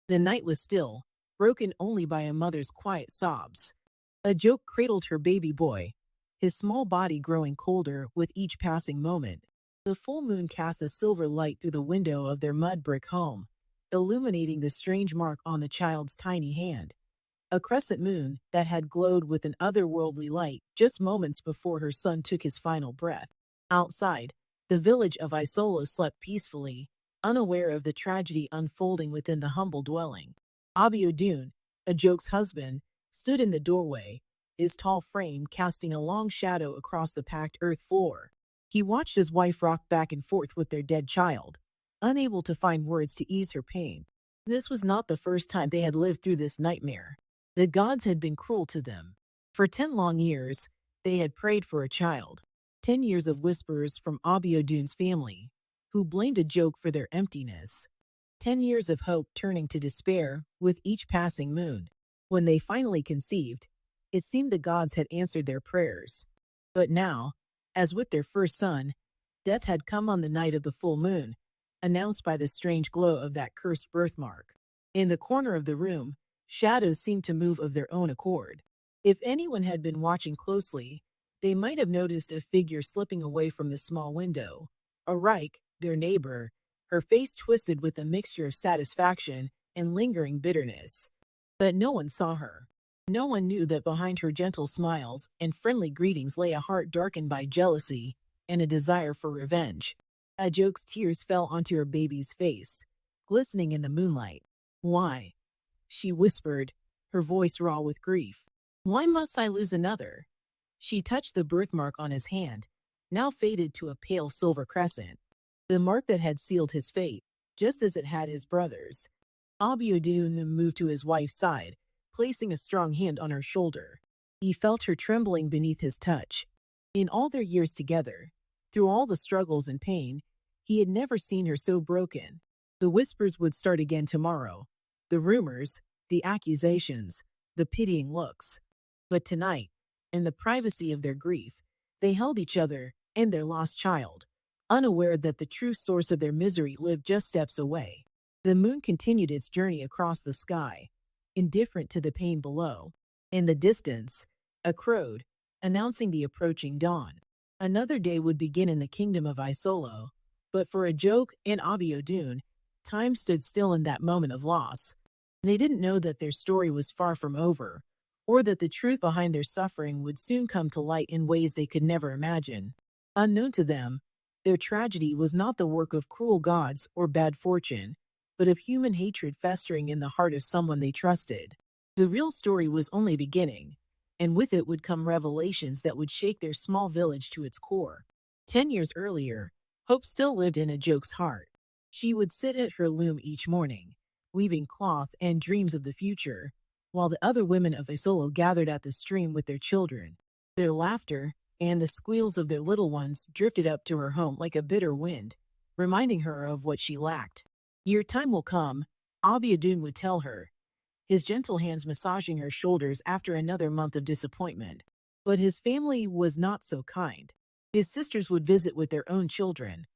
The night was still, broken only by a mother's quiet sobs. A joke cradled her baby boy, his small body growing colder with each passing moment. The full moon cast a silver light through the window of their mud brick home, illuminating the strange mark on the child's tiny hand. A crescent moon that had glowed with an otherworldly light just moments before her son took his final breath. Outside, the village of Isolo slept peacefully, unaware of the tragedy unfolding within the humble dwelling. Abiodun, a joke's husband, stood in the doorway, his tall frame casting a long shadow across the packed earth floor. He watched his wife rock back and forth with their dead child, unable to find words to ease her pain. This was not the first time they had lived through this nightmare. The gods had been cruel to them. For 10 long years, they had prayed for a child. 10 years of whispers from Abiodun's family, who blamed a joke for their emptiness. 10 years of hope turning to despair with each passing moon. When they finally conceived, it seemed the gods had answered their prayers. But now, as with their first son, death had come on the night of the full moon, announced by the strange glow of that cursed birthmark. In the corner of the room, shadows seemed to move of their own accord. If anyone had been watching closely, they might have noticed a figure slipping away from the small window. Arike, their neighbor, her face twisted with a mixture of satisfaction and lingering bitterness. But no one saw her. No one knew that behind her gentle smiles and friendly greetings lay a heart darkened by jealousy and a desire for revenge. Ajoke's tears fell onto her baby's face, glistening in the moonlight. "Why?" she whispered, her voice raw with grief. "Why must I lose another?" She touched the birthmark on his hand, now faded to a pale silver crescent. The mark that had sealed his fate, just as it had his brother's. Abiodun moved to his wife's side, placing a strong hand on her shoulder. He felt her trembling beneath his touch. In all their years together, through all the struggles and pain, he had never seen her so broken. The whispers would start again tomorrow. The rumors, the accusations, the pitying looks. But tonight, in the privacy of their grief, they held each other and their lost child, unaware that the true source of their misery lived just steps away. The moon continued its journey across the sky, indifferent to the pain below. In the distance, a crowed, announcing the approaching dawn. Another day would begin in the kingdom of Isolo, but for Ajoke and Abiodun, time stood still in that moment of loss. They didn't know that their story was far from over, or that the truth behind their suffering would soon come to light in ways they could never imagine. Unknown to them, their tragedy was not the work of cruel gods or bad fortune, but of human hatred festering in the heart of someone they trusted. The real story was only beginning, and with it would come revelations that would shake their small village to its core. 10 years earlier, hope still lived in Ajoke's heart. She would sit at her loom each morning, weaving cloth and dreams of the future, while the other women of Isolo gathered at the stream with their children. Their laughter and the squeals of their little ones drifted up to her home like a bitter wind, reminding her of what she lacked. "Your time will come," Abiodun would tell her, his gentle hands massaging her shoulders after another month of disappointment. But his family was not so kind. His sisters would visit with their own children,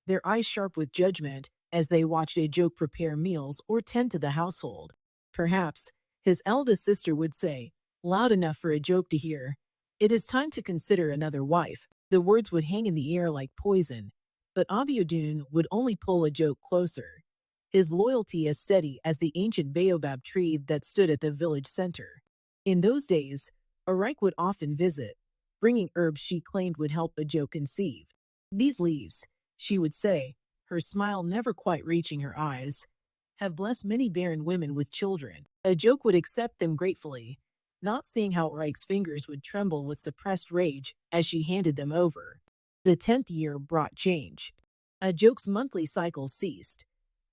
their eyes sharp with judgment as they watched Ajoke prepare meals or tend to the household. Perhaps his eldest sister would say, loud enough for Ajoke to hear, "It is time to consider another wife." The words would hang in the air like poison, but Abiodun would only pull Ajoke closer, his loyalty as steady as the ancient baobab tree that stood at the village center. In those days, Arike would often visit, bringing herbs she claimed would help Ajoke conceive. "These leaves," she would say, her smile never quite reaching her eyes, "have blessed many barren women with children." Ajoke would accept them gratefully, not seeing how Arike's fingers would tremble with suppressed rage as she handed them over. The 10th year brought change. Ajoke's monthly cycle ceased,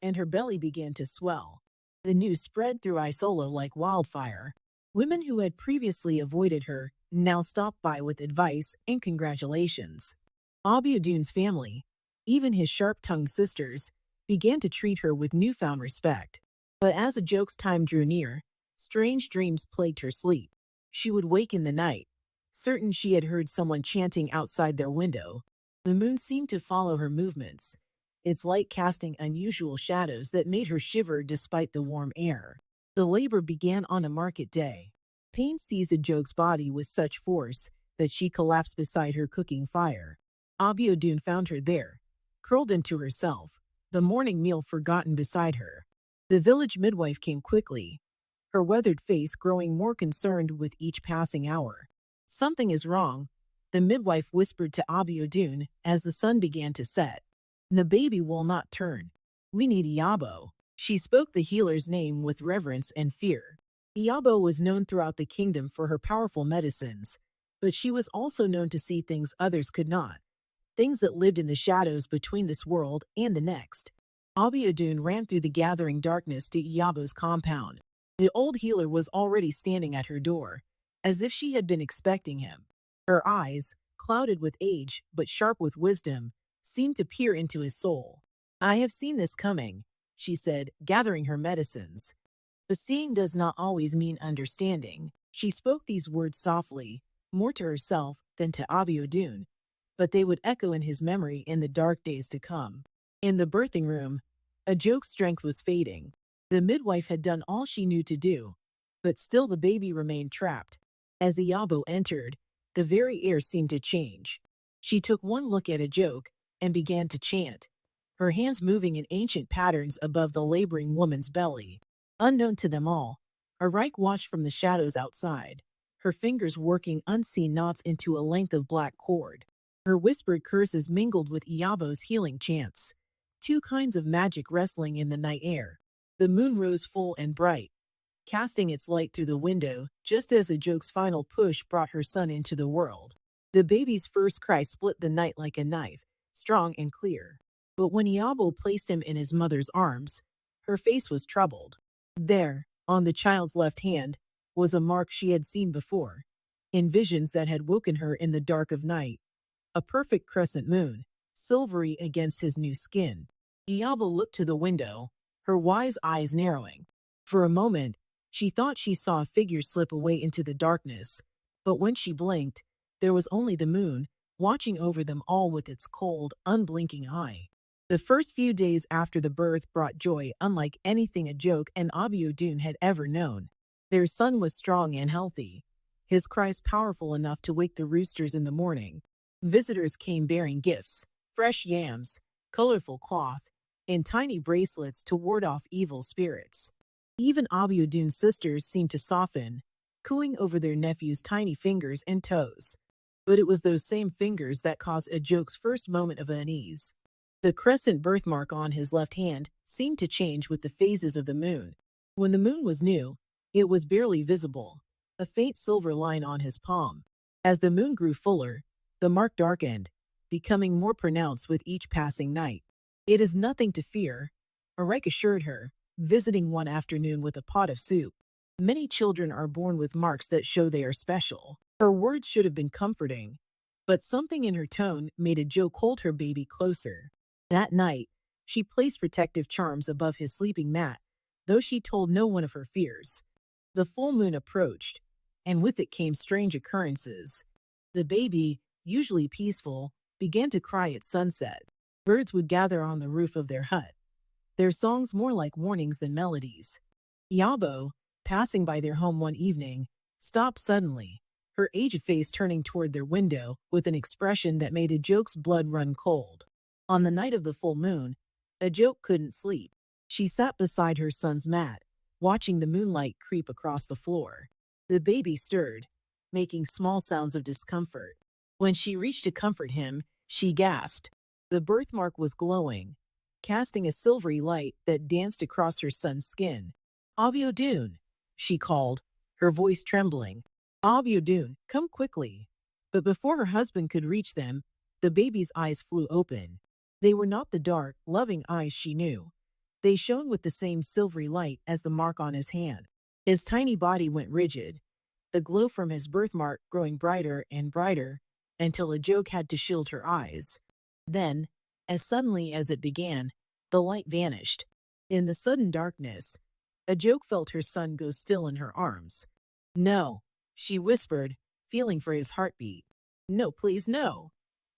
and her belly began to swell. The news spread through Isolo like wildfire. Women who had previously avoided her now stopped by with advice and congratulations. Abiodun's family, even his sharp-tongued sisters, began to treat her with newfound respect. But as Ajoke's time drew near, strange dreams plagued her sleep. She would wake in the night, certain she had heard someone chanting outside their window. The moon seemed to follow her movements, its light casting unusual shadows that made her shiver despite the warm air. The labor began on a market day. Pain seized Ajoke's body with such force that she collapsed beside her cooking fire. Abiodun found her there, curled into herself, the morning meal forgotten beside her. The village midwife came quickly, her weathered face growing more concerned with each passing hour. "Something is wrong," the midwife whispered to Abiodun as the sun began to set. "The baby will not turn. We need Iabo." She spoke the healer's name with reverence and fear. Iabo was known throughout the kingdom for her powerful medicines, but she was also known to see things others could not, things that lived in the shadows between this world and the next. Abiodun ran through the gathering darkness to Iabo's compound. The old healer was already standing at her door, as if she had been expecting him. Her eyes, clouded with age but sharp with wisdom, seemed to peer into his soul. "I have seen this coming," she said, gathering her medicines. "But seeing does not always mean understanding." She spoke these words softly, more to herself than to Abiodun, but they would echo in his memory in the dark days to come. In the birthing room, Ajoke's strength was fading. The midwife had done all she knew to do, but still the baby remained trapped. As Iabo entered, the very air seemed to change. She took one look at Ajoke and began to chant, her hands moving in ancient patterns above the laboring woman's belly. Unknown to them all, Arike watched from the shadows outside, her fingers working unseen knots into a length of black cord. Her whispered curses mingled with Iabo's healing chants, two kinds of magic wrestling in the night air. The moon rose full and bright, casting its light through the window just as Ajoke's final push brought her son into the world. The baby's first cry split the night like a knife, strong and clear. But when Iabo placed him in his mother's arms, her face was troubled. There, on the child's left hand, was a mark she had seen before, in visions that had woken her in the dark of night. A perfect crescent moon, silvery against his new skin. Iabo looked to the window, her wise eyes narrowing. For a moment, she thought she saw a figure slip away into the darkness, but when she blinked, there was only the moon, watching over them all with its cold, unblinking eye. The first few days after the birth brought joy unlike anything Ajoke and Abiodun had ever known. Their son was strong and healthy, his cries powerful enough to wake the roosters in the morning. Visitors came bearing gifts, fresh yams, colorful cloth, and tiny bracelets to ward off evil spirits. Even Abiodun's sisters seemed to soften, cooing over their nephew's tiny fingers and toes. But it was those same fingers that caused Ajoke's first moment of unease. The crescent birthmark on his left hand seemed to change with the phases of the moon. When the moon was new, it was barely visible, a faint silver line on his palm. As the moon grew fuller, the mark darkened, becoming more pronounced with each passing night. "It is nothing to fear," Arike assured her, visiting one afternoon with a pot of soup. "Many children are born with marks that show they are special." Her words should have been comforting, but something in her tone made Ajoke hold her baby closer. That night, she placed protective charms above his sleeping mat, though she told no one of her fears. The full moon approached, and with it came strange occurrences. The baby, usually peaceful, began to cry at sunset. Birds would gather on the roof of their hut, their songs more like warnings than melodies. Iabo, passing by their home one evening, stopped suddenly, her aged face turning toward their window with an expression that made Ajoke's blood run cold. On the night of the full moon, Ajoke couldn't sleep. She sat beside her son's mat, watching the moonlight creep across the floor. The baby stirred, making small sounds of discomfort. When she reached to comfort him, she gasped. The birthmark was glowing, casting a silvery light that danced across her son's skin. "Abiodun," she called, her voice trembling. "Abiodun, come quickly." But before her husband could reach them, the baby's eyes flew open. They were not the dark, loving eyes she knew. They shone with the same silvery light as the mark on his hand. His tiny body went rigid, the glow from his birthmark growing brighter and brighter until Ajoke had to shield her eyes. Then, as suddenly as it began, the light vanished. In the sudden darkness, Ajoke felt her son go still in her arms. "No," she whispered, feeling for his heartbeat. "No, please, no."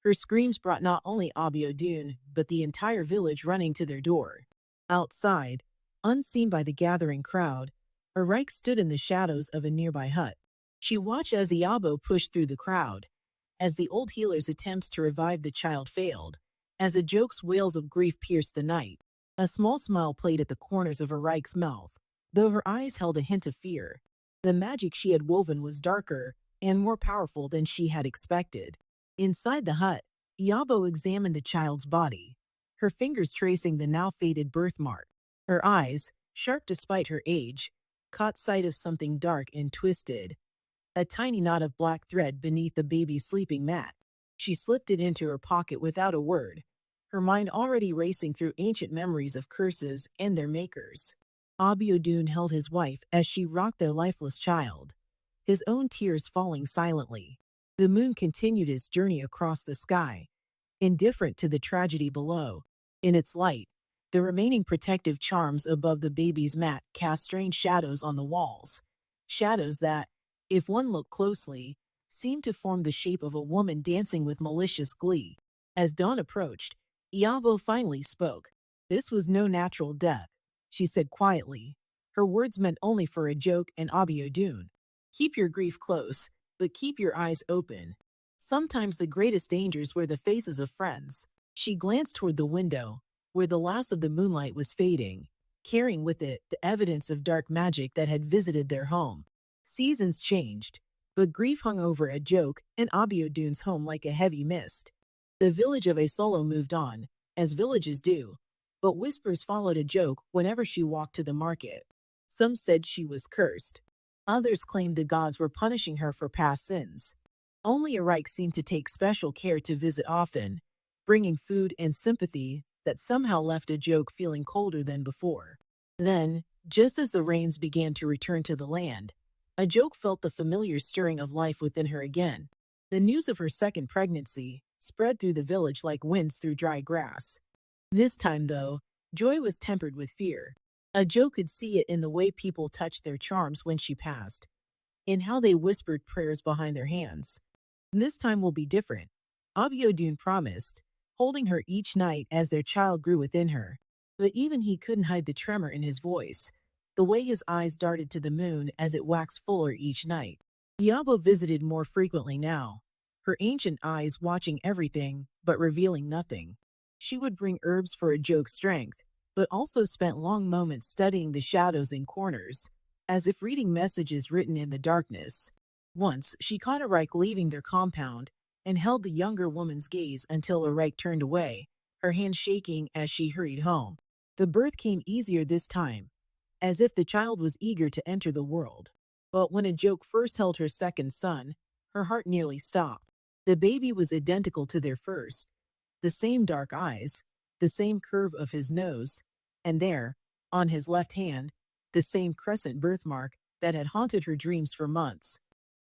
Her screams brought not only Abiodun, but the entire village running to their door. Outside, unseen by the gathering crowd, Arike stood in the shadows of a nearby hut. She watched as Iabo pushed through the crowd, as the old healer's attempts to revive the child failed, as a joke's wails of grief pierced the night. A small smile played at the corners of Arike's mouth, though her eyes held a hint of fear. The magic she had woven was darker and more powerful than she had expected. Inside the hut, Iabo examined the child's body, her fingers tracing the now faded birthmark. Her eyes, sharp despite her age, caught sight of something dark and twisted, a tiny knot of black thread beneath the baby's sleeping mat. She slipped it into her pocket without a word, her mind already racing through ancient memories of curses and their makers. Abiodun held his wife as she rocked their lifeless child, his own tears falling silently. The moon continued its journey across the sky, indifferent to the tragedy below. In its light, the remaining protective charms above the baby's mat cast strange shadows on the walls, shadows that, if one looked closely, seemed to form the shape of a woman dancing with malicious glee. As dawn approached, Iabo finally spoke. "This was no natural death," she said quietly. Her words meant only for a joke and Abiodun. "Keep your grief close, but keep your eyes open. Sometimes the greatest dangers were the faces of friends." She glanced toward the window, where the last of the moonlight was fading, carrying with it the evidence of dark magic that had visited their home. Seasons changed, but grief hung over a joke and Abiodun's home like a heavy mist. The village of Asolo moved on, as villages do, but whispers followed a joke whenever she walked to the market. Some said she was cursed. Others claimed the gods were punishing her for past sins. Only Arike seemed to take special care to visit often, bringing food and sympathy that somehow left a joke feeling colder than before. Then, just as the rains began to return to the land, a joke felt the familiar stirring of life within her again. The news of her second pregnancy spread through the village like winds through dry grass. This time, though, joy was tempered with fear. A joke could see it in the way people touched their charms when she passed, in how they whispered prayers behind their hands. "This time will be different," Abiodun promised, holding her each night as their child grew within her. But even he couldn't hide the tremor in his voice, the way his eyes darted to the moon as it waxed fuller each night. Iabo visited more frequently now, her ancient eyes watching everything but revealing nothing. She would bring herbs for a joke's strength, but also spent long moments studying the shadows in corners, as if reading messages written in the darkness. Once, she caught Arike leaving their compound and held the younger woman's gaze until Arike turned away, her hand shaking as she hurried home. The birth came easier this time, as if the child was eager to enter the world. But when a joke first held her second son, her heart nearly stopped. The baby was identical to their first, the same dark eyes, the same curve of his nose, and there, on his left hand, the same crescent birthmark that had haunted her dreams for months.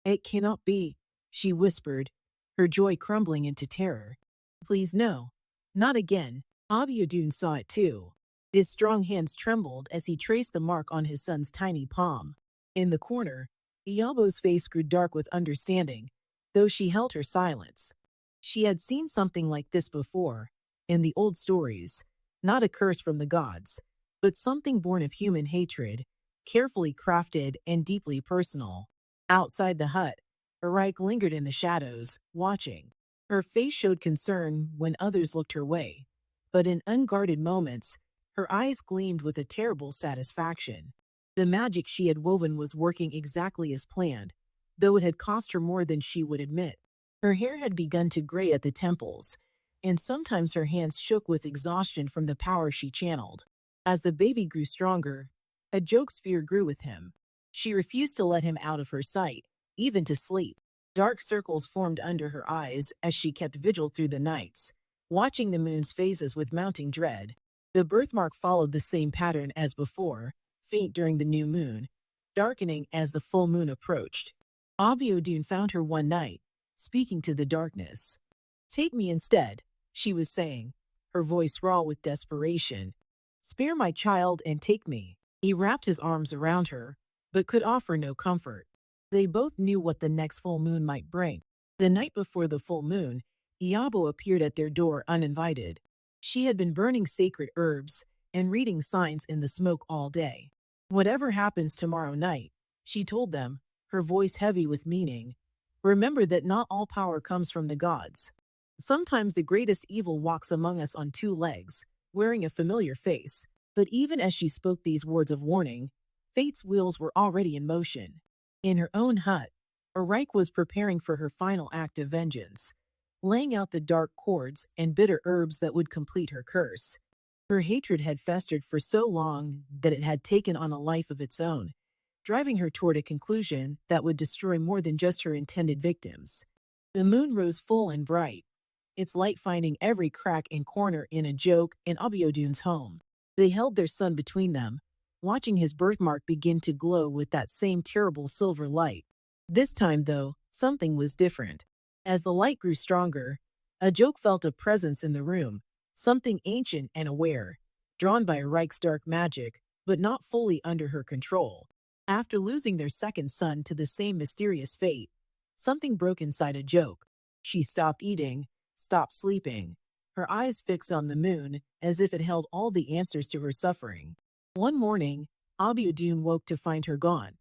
"It cannot be," she whispered, her joy crumbling into terror. "Please no, not again." Abiodun saw it too. His strong hands trembled as he traced the mark on his son's tiny palm. In the corner, Iyabo's face grew dark with understanding, though she held her silence. She had seen something like this before, in the old stories, not a curse from the gods, but something born of human hatred, carefully crafted and deeply personal. Outside the hut, Arike lingered in the shadows, watching. Her face showed concern when others looked her way, but in unguarded moments, her eyes gleamed with a terrible satisfaction. The magic she had woven was working exactly as planned, though it had cost her more than she would admit. Her hair had begun to gray at the temples, and sometimes her hands shook with exhaustion from the power she channeled. As the baby grew stronger, a joke's fear grew with him. She refused to let him out of her sight, even to sleep. Dark circles formed under her eyes as she kept vigil through the nights, watching the moon's phases with mounting dread. The birthmark followed the same pattern as before, faint during the new moon, darkening as the full moon approached. Abiodun found her one night, speaking to the darkness. "Take me instead," she was saying, her voice raw with desperation. "Spare my child and take me." He wrapped his arms around her, but could offer no comfort. They both knew what the next full moon might bring. The night before the full moon, Iabo appeared at their door uninvited. She had been burning sacred herbs and reading signs in the smoke all day. Whatever happens tomorrow night, she told them, her voice heavy with meaning, remember that not all power comes from the gods. Sometimes the greatest evil walks among us on two legs, wearing a familiar face. But even as she spoke these words of warning, fate's wheels were already in motion. In her own hut, Arike was preparing for her final act of vengeance, laying out the dark cords and bitter herbs that would complete her curse. Her hatred had festered for so long that it had taken on a life of its own, driving her toward a conclusion that would destroy more than just her intended victims. The moon rose full and bright, its light finding every crack and corner in a joke in Abiodun's home. They held their son between them, watching his birthmark begin to glow with that same terrible silver light. This time, though, something was different. As the light grew stronger, a joke felt a presence in the room, something ancient and aware, drawn by Reich's dark magic, but not fully under her control. After losing their second son to the same mysterious fate, something broke inside a joke. She stopped eating, stopped sleeping, her eyes fixed on the moon as if it held all the answers to her suffering. One morning, Abiodun woke to find her gone,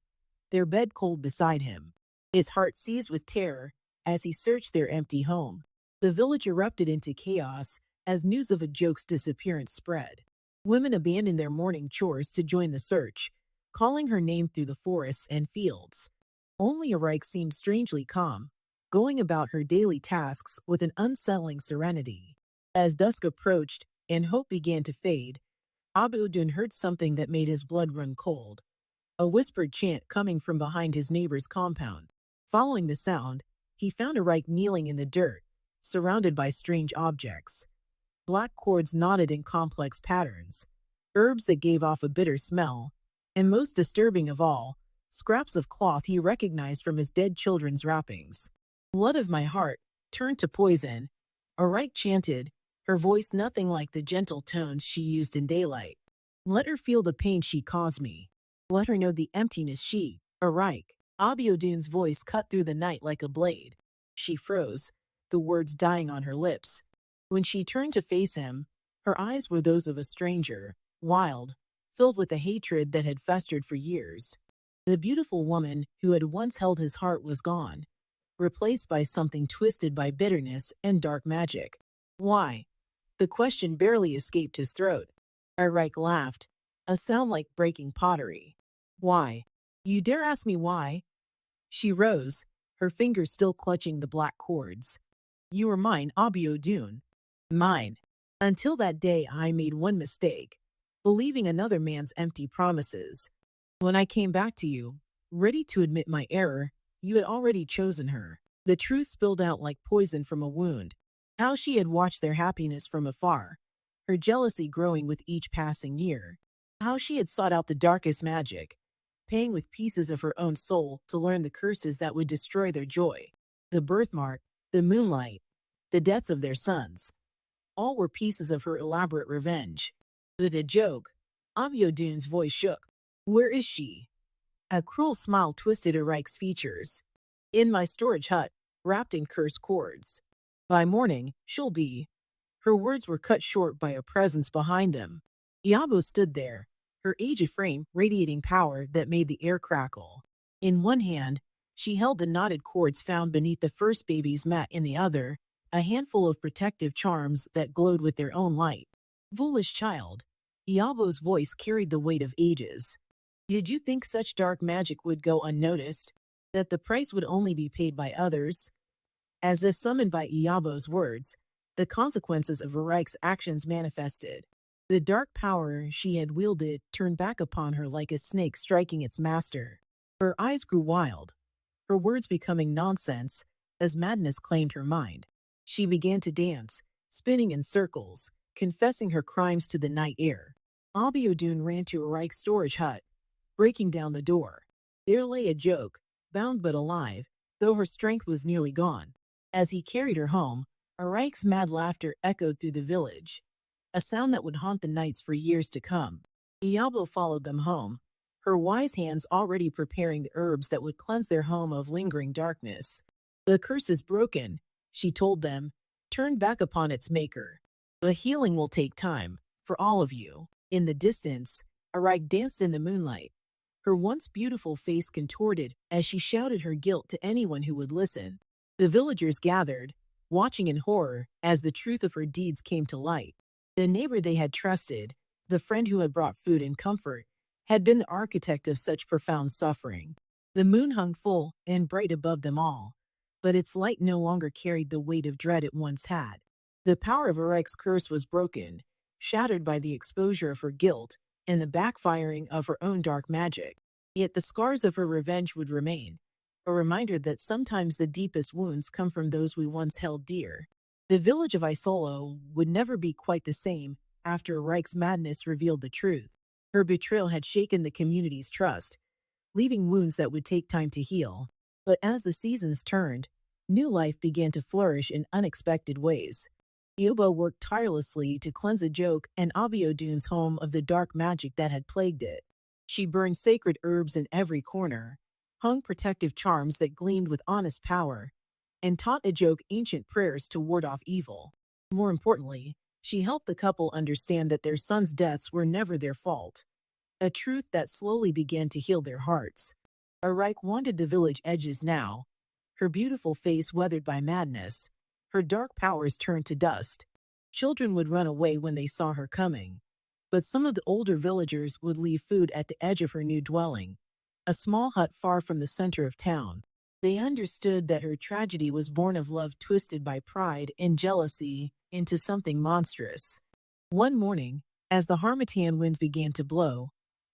their bed cold beside him. His heart seized with terror as he searched their empty home. The village erupted into chaos as news of a joke's disappearance spread. Women abandoned their morning chores to join the search, calling her name through the forests and fields. Only Arike seemed strangely calm, going about her daily tasks with an unsettling serenity. As dusk approached and hope began to fade, Abiodun heard something that made his blood run cold, a whispered chant coming from behind his neighbor's compound. Following the sound, he found Arike kneeling in the dirt, surrounded by strange objects. Black cords knotted in complex patterns, herbs that gave off a bitter smell, and most disturbing of all, scraps of cloth he recognized from his dead children's wrappings. Blood of my heart, turned to poison, Arike chanted, her voice nothing like the gentle tones she used in daylight. Let her feel the pain she caused me. Let her know the emptiness she, Arike. Abiodun's voice cut through the night like a blade. She froze, the words dying on her lips. When she turned to face him, her eyes were those of a stranger, wild, filled with a hatred that had festered for years. The beautiful woman who had once held his heart was gone, replaced by something twisted by bitterness and dark magic. Why? The question barely escaped his throat. Arike laughed, a sound like breaking pottery. Why? You dare ask me why? She rose, her fingers still clutching the black cords. You were mine, Abiodun. Mine. Until that day I made one mistake, believing another man's empty promises. When I came back to you, ready to admit my error, you had already chosen her. The truth spilled out like poison from a wound. How she had watched their happiness from afar, her jealousy growing with each passing year. How she had sought out the darkest magic, paying with pieces of her own soul to learn the curses that would destroy their joy. The birthmark, the moonlight, the deaths of their sons. All were pieces of her elaborate revenge. But a joke. Abiodun's voice shook. Where is she? A cruel smile twisted Arike's features. In my storage hut, wrapped in cursed cords. By morning, she'll be. Her words were cut short by a presence behind them. Iabo stood there, her aged frame radiating power that made the air crackle. In one hand, she held the knotted cords found beneath the first baby's mat, in the other, a handful of protective charms that glowed with their own light. Foolish child. Iabo's voice carried the weight of ages. Did you think such dark magic would go unnoticed? That the price would only be paid by others? As if summoned by Iabo's words, the consequences of Arike's actions manifested. The dark power she had wielded turned back upon her like a snake striking its master. Her eyes grew wild, her words becoming nonsense as madness claimed her mind. She began to dance, spinning in circles, confessing her crimes to the night air. Abiodun ran to Arike's storage hut, breaking down the door. There lay a joke, bound but alive, though her strength was nearly gone. As he carried her home, Arike's mad laughter echoed through the village, a sound that would haunt the nights for years to come. Iabo followed them home, her wise hands already preparing the herbs that would cleanse their home of lingering darkness. The curse is broken, she told them, turned back upon its maker. The healing will take time, for all of you. In the distance, Arik danced in the moonlight. Her once beautiful face contorted as she shouted her guilt to anyone who would listen. The villagers gathered, watching in horror as the truth of her deeds came to light. The neighbor they had trusted, the friend who had brought food and comfort, had been the architect of such profound suffering. The moon hung full and bright above them all, but its light no longer carried the weight of dread it once had. The power of Arik's curse was broken, shattered by the exposure of her guilt and the backfiring of her own dark magic. Yet the scars of her revenge would remain, a reminder that sometimes the deepest wounds come from those we once held dear. The village of Isolo would never be quite the same after Arik's madness revealed the truth. Her betrayal had shaken the community's trust, leaving wounds that would take time to heal. But as the seasons turned, new life began to flourish in unexpected ways. Igbo worked tirelessly to cleanse Ajoke and Abiodun's home of the dark magic that had plagued it. She burned sacred herbs in every corner, hung protective charms that gleamed with honest power, and taught Ajoke ancient prayers to ward off evil. More importantly, she helped the couple understand that their sons' deaths were never their fault, a truth that slowly began to heal their hearts. Arik wanted the village edges now, her beautiful face weathered by madness, her dark powers turned to dust. Children would run away when they saw her coming, but some of the older villagers would leave food at the edge of her new dwelling, a small hut far from the center of town. They understood that her tragedy was born of love twisted by pride and jealousy into something monstrous. One morning, as the Harmattan winds began to blow,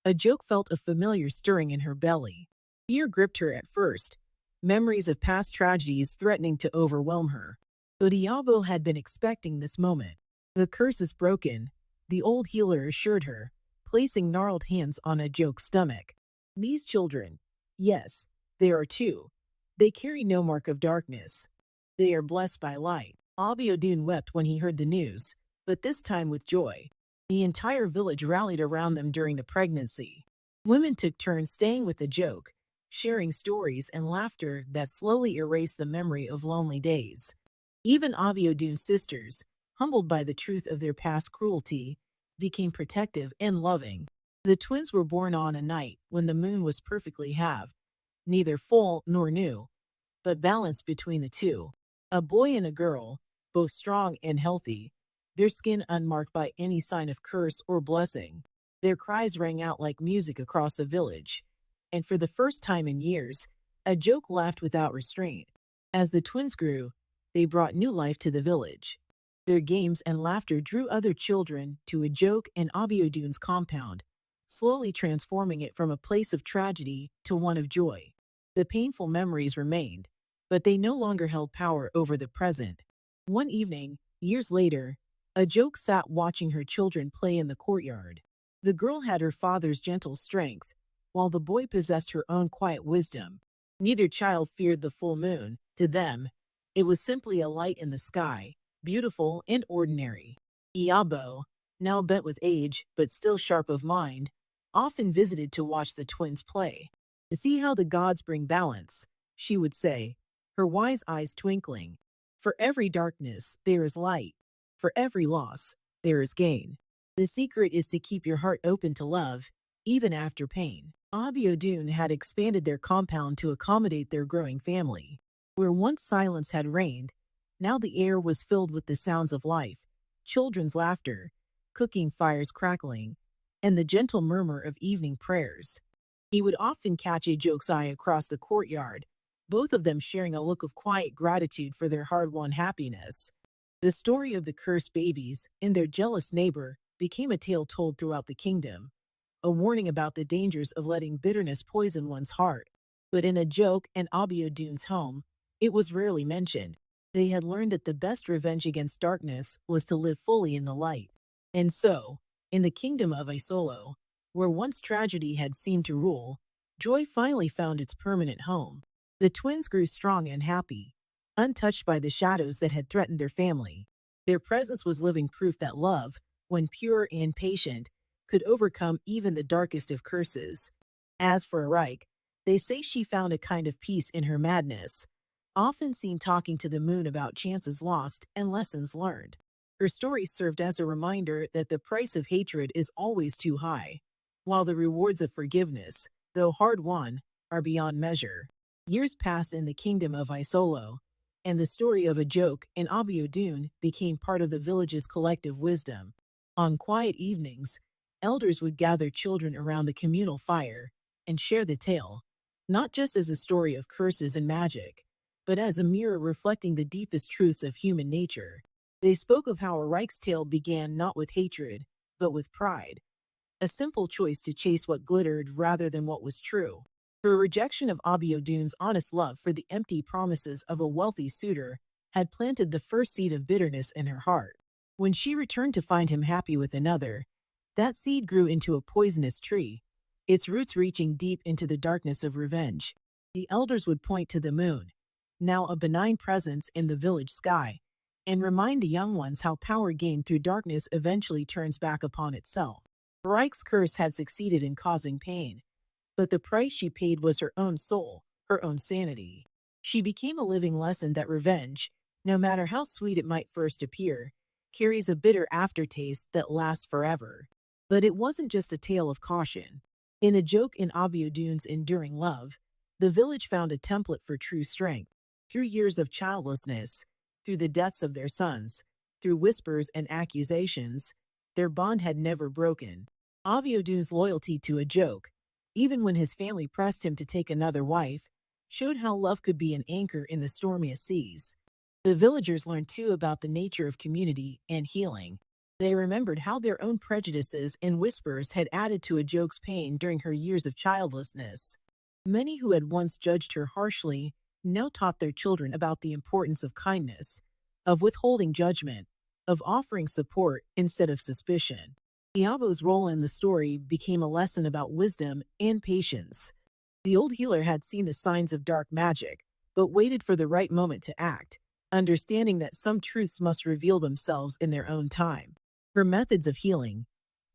Ajoke felt a familiar stirring in her belly. Fear gripped her at first, memories of past tragedies threatening to overwhelm her. But Iabo had been expecting this moment. The curse is broken, the old healer assured her, placing gnarled hands on Ajoke's stomach. These children, yes, there are two. They carry no mark of darkness. They are blessed by light. Abiodun wept when he heard the news, but this time with joy. The entire village rallied around them during the pregnancy. Women took turns staying with Ajoke, sharing stories and laughter that slowly erased the memory of lonely days. Even Abiodun's sisters, humbled by the truth of their past cruelty, became protective and loving. The twins were born on a night when the moon was perfectly halved, neither full nor new, but balanced between the two. A boy and a girl, both strong and healthy, their skin unmarked by any sign of curse or blessing. Their cries rang out like music across the village, and for the first time in years, Ajoke laughed without restraint. As the twins grew, they brought new life to the village. Their games and laughter drew other children to Ajoke and Abiodun's compound, slowly transforming it from a place of tragedy to one of joy. The painful memories remained, but they no longer held power over the present. One evening, years later, Ajoke sat watching her children play in the courtyard. The girl had her father's gentle strength, while the boy possessed her own quiet wisdom. Neither child feared the full moon. To them, it was simply a light in the sky, beautiful and ordinary. Iabo, now bent with age but still sharp of mind, often visited to watch the twins play. To see how the gods bring balance, she would say, her wise eyes twinkling. For every darkness, there is light. For every loss, there is gain. The secret is to keep your heart open to love, even after pain. Abiodun had expanded their compound to accommodate their growing family. Where once silence had reigned, now the air was filled with the sounds of life, children's laughter, cooking fires crackling, and the gentle murmur of evening prayers. He would often catch Ajoke's eye across the courtyard, both of them sharing a look of quiet gratitude for their hard-won happiness. The story of the cursed babies and their jealous neighbor became a tale told throughout the kingdom, a warning about the dangers of letting bitterness poison one's heart. But in Ajoke and Abiodun's home, it was rarely mentioned. They had learned that the best revenge against darkness was to live fully in the light. And so, in the kingdom of Isolo, where once tragedy had seemed to rule, joy finally found its permanent home. The twins grew strong and happy, untouched by the shadows that had threatened their family. Their presence was living proof that love, when pure and patient, could overcome even the darkest of curses. As for Arik, they say she found a kind of peace in her madness, often seen talking to the moon about chances lost and lessons learned. Her story served as a reminder that the price of hatred is always too high, while the rewards of forgiveness, though hard won, are beyond measure. Years passed in the kingdom of Isolo, and the story of a joke in Abiodun became part of the village's collective wisdom. On quiet evenings, elders would gather children around the communal fire and share the tale, not just as a story of curses and magic, but as a mirror reflecting the deepest truths of human nature. They spoke of how Eric's tale began not with hatred, but with pride, a simple choice to chase what glittered rather than what was true. Her rejection of Abiodun's honest love for the empty promises of a wealthy suitor had planted the first seed of bitterness in her heart. When she returned to find him happy with another, that seed grew into a poisonous tree, its roots reaching deep into the darkness of revenge. The elders would point to the moon, now a benign presence in the village sky, and remind the young ones how power gained through darkness eventually turns back upon itself. Reich's curse had succeeded in causing pain, but the price she paid was her own soul, her own sanity. She became a living lesson that revenge, no matter how sweet it might first appear, carries a bitter aftertaste that lasts forever. But it wasn't just a tale of caution. In a joke in Abiodun's enduring love, the village found a template for true strength. Through years of childlessness, through the deaths of their sons, through whispers and accusations, their bond had never broken. Abiodun's loyalty to a joke, even when his family pressed him to take another wife, showed how love could be an anchor in the stormiest seas. The villagers learned too about the nature of community and healing. They remembered how their own prejudices and whispers had added to a joke's pain during her years of childlessness. Many who had once judged her harshly now taught their children about the importance of kindness, of withholding judgment, of offering support instead of suspicion. Iabo's role in the story became a lesson about wisdom and patience. The old healer had seen the signs of dark magic, but waited for the right moment to act, understanding that some truths must reveal themselves in their own time. Her methods of healing,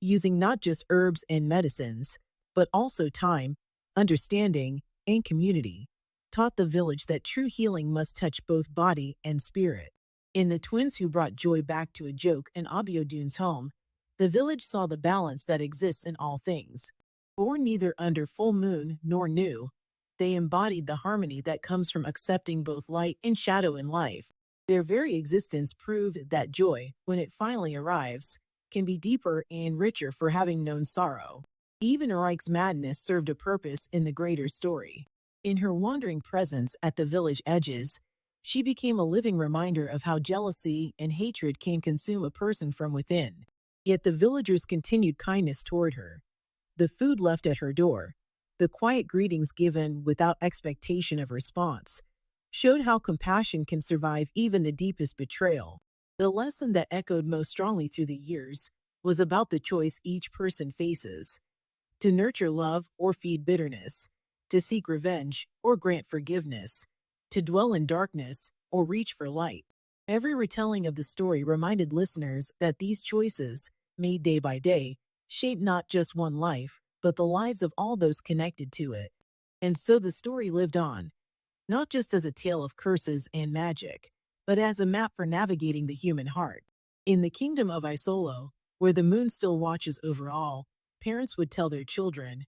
using not just herbs and medicines, but also time, understanding, and community, taught the village that true healing must touch both body and spirit. In the twins who brought joy back to a joke in Abiodun's home, the village saw the balance that exists in all things. Born neither under full moon nor new, they embodied the harmony that comes from accepting both light and shadow in life. Their very existence proved that joy, when it finally arrives, can be deeper and richer for having known sorrow. Even Eric's madness served a purpose in the greater story. In her wandering presence at the village edges, she became a living reminder of how jealousy and hatred can consume a person from within. Yet the villagers continued kindness toward her. The food left at her door, the quiet greetings given without expectation of response, showed how compassion can survive even the deepest betrayal. The lesson that echoed most strongly through the years was about the choice each person faces: to nurture love or feed bitterness, to seek revenge or grant forgiveness, to dwell in darkness or reach for light. Every retelling of the story reminded listeners that these choices, made day by day, shape not just one life, but the lives of all those connected to it. And so the story lived on, not just as a tale of curses and magic, but as a map for navigating the human heart. In the kingdom of Isolo, where the moon still watches over all, parents would tell their children,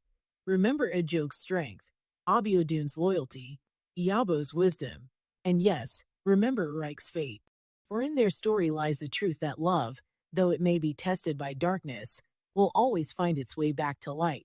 remember Ejog's strength, Abiodun's loyalty, Iabo's wisdom, and yes, remember Reich's fate. For in their story lies the truth that love, though it may be tested by darkness, will always find its way back to light.